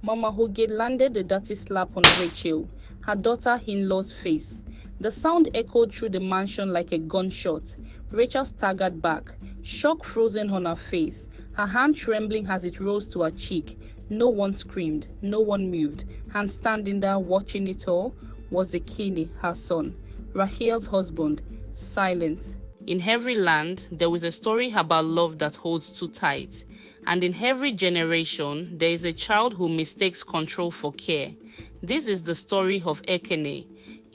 Mama Hoge landed a dirty slap on Rachel, her daughter-in-law's face. The sound echoed through the mansion like a gunshot. Rachel staggered back, shock frozen on her face, her hand trembling as it rose to her cheek. No one screamed, no one moved, and standing there watching it all was Ekene, her son, Rahel's husband, silent. In every land, there is a story about love that holds too tight. And in every generation, there is a child who mistakes control for care. This is the story of Ekene.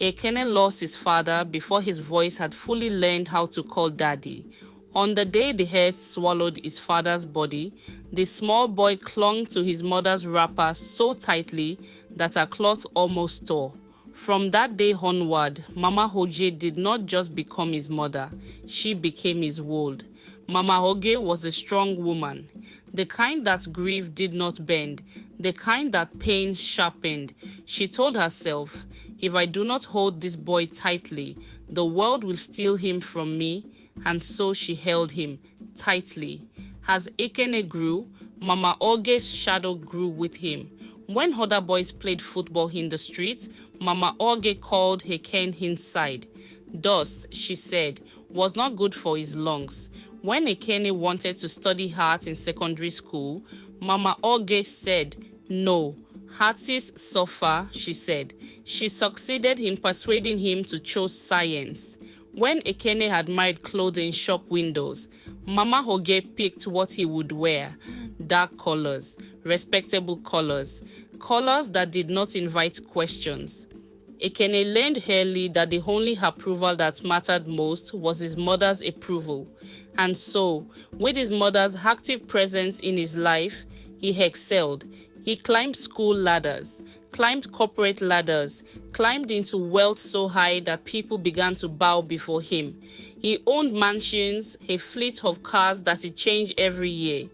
Ekene lost his father before his voice had fully learned how to call daddy. On the day the earth swallowed his father's body, the small boy clung to his mother's wrapper so tightly that her cloth almost tore. From that day onward, Mama Hoge did not just become his mother, she became his world. Mama Hoge was a strong woman, the kind that grief did not bend, the kind that pain sharpened. She told herself, if I do not hold this boy tightly, the world will steal him from me, and so she held him tightly. As Ekene grew, Mama Hoge's shadow grew with him. When other boys played football in the streets, Mama Hoge called Ekene inside. Dust, she said, was not good for his lungs. When Ekene wanted to study art in secondary school, Mama Hoge said, no. Artists suffer, she said. She succeeded in persuading him to choose science. When Ekene admired clothing shop windows, Mama Hoge picked what he would wear. Dark colors, respectable colors, colors that did not invite questions. Ekene learned early that the only approval that mattered most was his mother's approval. And so, with his mother's active presence in his life, he excelled. He climbed school ladders, climbed corporate ladders, climbed into wealth so high that people began to bow before him. He owned mansions, a fleet of cars that he changed every year.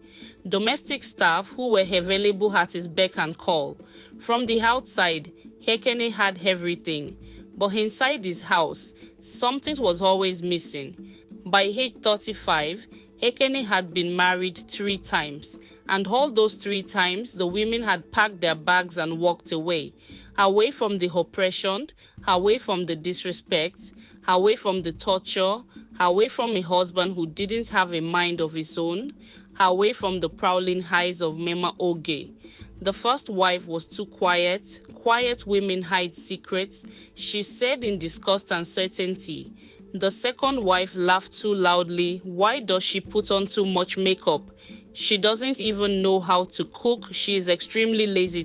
Domestic staff who were available at his beck and call. From the outside, Ekene had everything, but inside his house, something was always missing. By age 35, Ekene had been married 3 times, and all those 3 times the women had packed their bags and walked away from the oppression, away from the disrespect, away from the torture, away from a husband who didn't have a mind of his own, away from the prowling eyes of Mama Hoge. The first wife was too quiet. Quiet women hide secrets, she said in disgust and certainty. The second wife laughed too loudly. Why does she put on too much makeup? She doesn't even know how to cook. She is extremely lazy